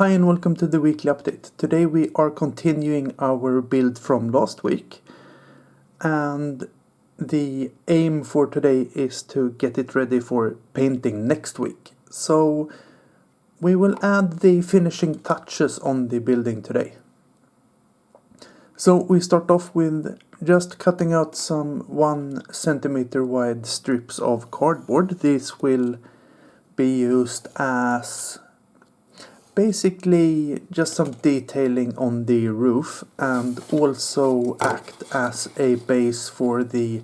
Hi and welcome to the weekly update. Today we are continuing our build from last week, and the aim for today is to get it ready for painting next week. So we will add the finishing touches on the building today. So we start off with just cutting out some 1 centimeter wide strips of cardboard. These will be used as basically just some detailing on the roof and also act as a base for the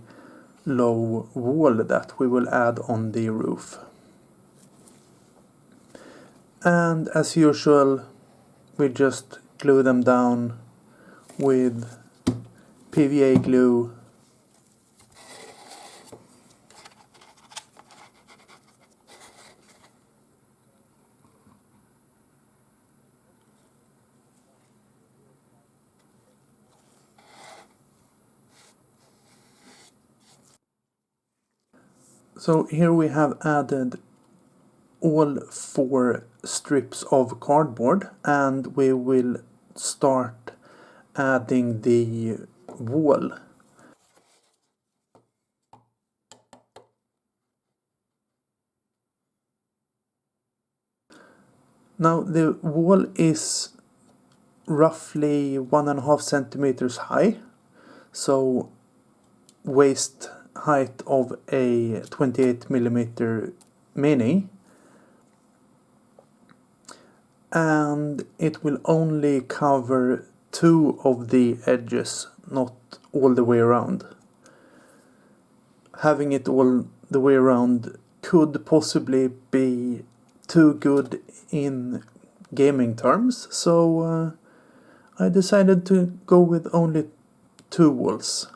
low wall that we will add on the roof. And as usual, we just glue them down with PVA glue . So here we have added all 4 strips of cardboard, and we will start adding the wall. Now the wall is roughly 1.5 centimeters high, so waist height of a 28mm mini, and it will only cover 2 of the edges, not all the way around. Having it all the way around could possibly be too good in gaming terms, so I decided to go with only 2 walls.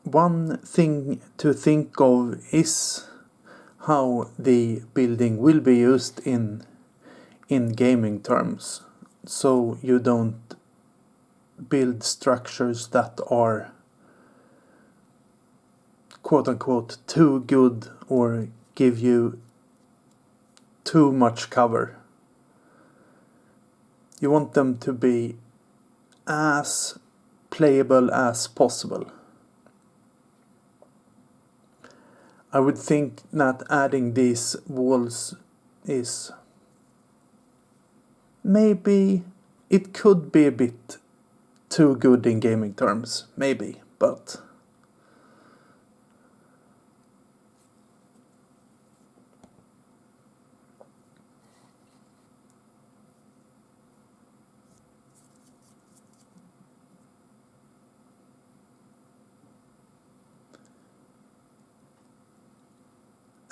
One thing to think of is how the building will be used in gaming terms, so you don't build structures that are quote-unquote too good or give you too much cover. You want them to be as playable as possible. I would think that adding these walls is maybe, it could be a bit too good in gaming terms, maybe, but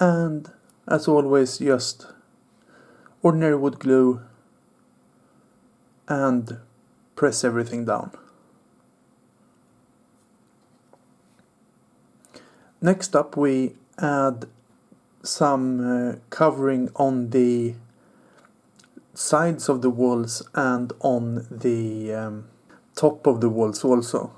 and as always, just ordinary wood glue and press everything down. Next up, we add some covering on the sides of the walls and on the top of the walls also.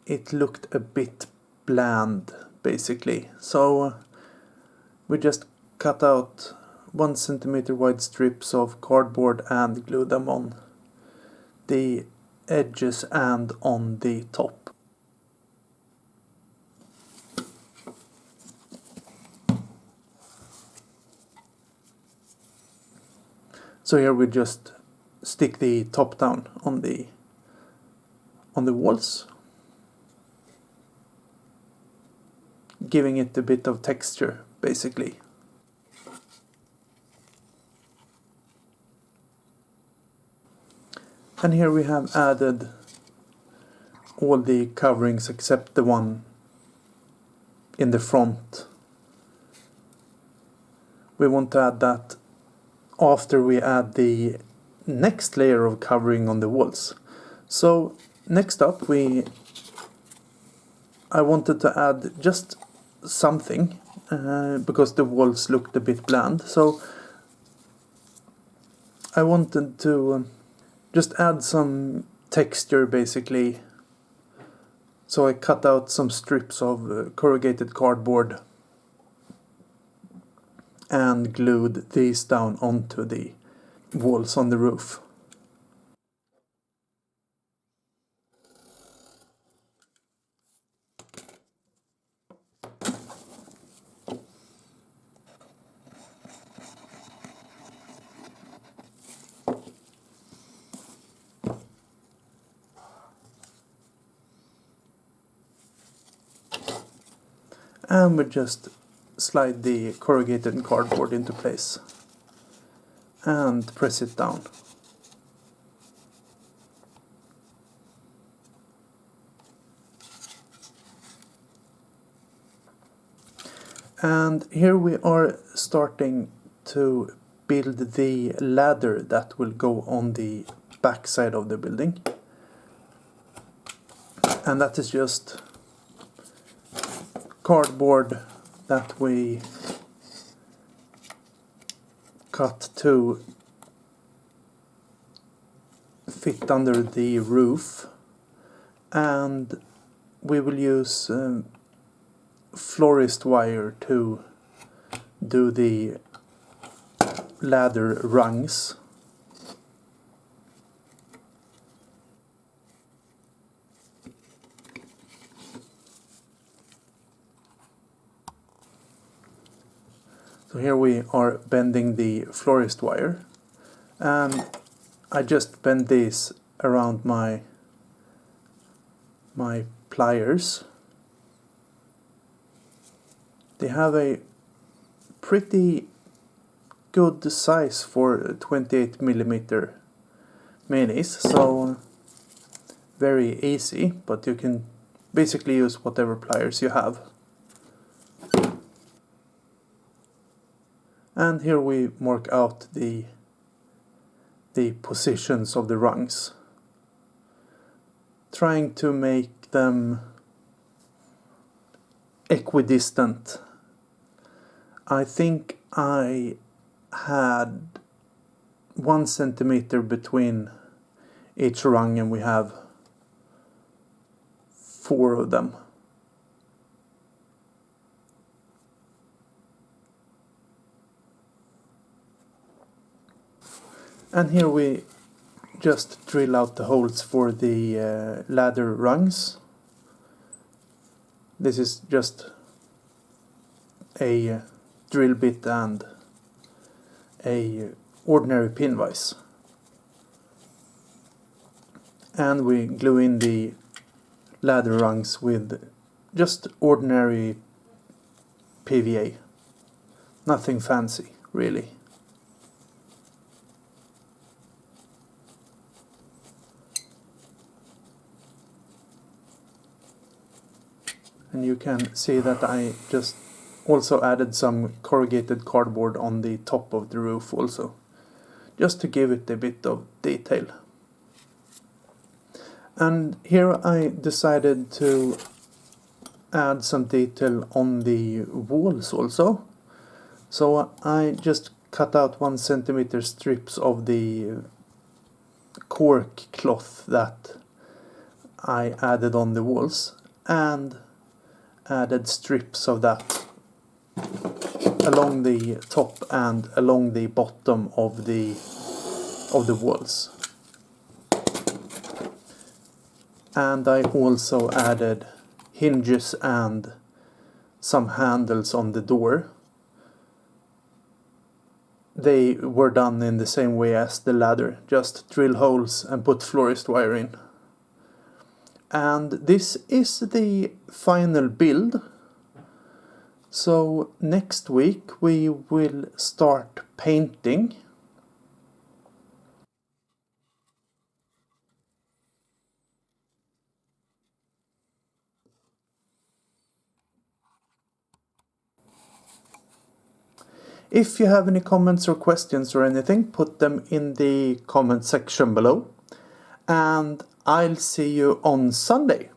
It looked a bit bland, basically, so we just cut out 1 centimeter wide strips of cardboard and glue them on the edges and on the top. So here we just stick the top down on the walls, giving it a bit of texture, basically. And here we have added all the coverings except the one in the front. We want to add that after we add the next layer of covering on the walls. So next up, I wanted to add just something because the walls looked a bit bland, so I wanted to just add some texture, basically, So I cut out some strips of corrugated cardboard and glued these down onto the walls on the roof. And we just slide the corrugated cardboard into place and press it down. And here we are starting to build the ladder that will go on the back side of the building. And that is just cardboard that we cut to fit under the roof, and we will use florist wire to do the ladder rungs. So here we are bending the florist wire, and I just bend these around my pliers. They have a pretty good size for 28mm minis, so very easy, but you can basically use whatever pliers you have. And here we mark out the positions of the rungs, trying to make them equidistant. I think I had 1 centimeter between each rung, and we have 4 of them. And here we just drill out the holes for the ladder rungs. This is just a drill bit and a ordinary pin vise. And we glue in the ladder rungs with just ordinary PVA. Nothing fancy, really. And you can see that I just also added some corrugated cardboard on the top of the roof also, just to give it a bit of detail. And here I decided to add some detail on the walls also. So I just cut out 1 centimeter strips of the cork cloth that I added on the walls, and added strips of that along the top and along the bottom of the walls. And I also added hinges and some handles on the door. They were done in the same way as the ladder, just drill holes and put florist wire in. And this is the final build. So next week we will start painting. If you have any comments or questions or anything, put them in the comment section below. And I'll see you on Sunday.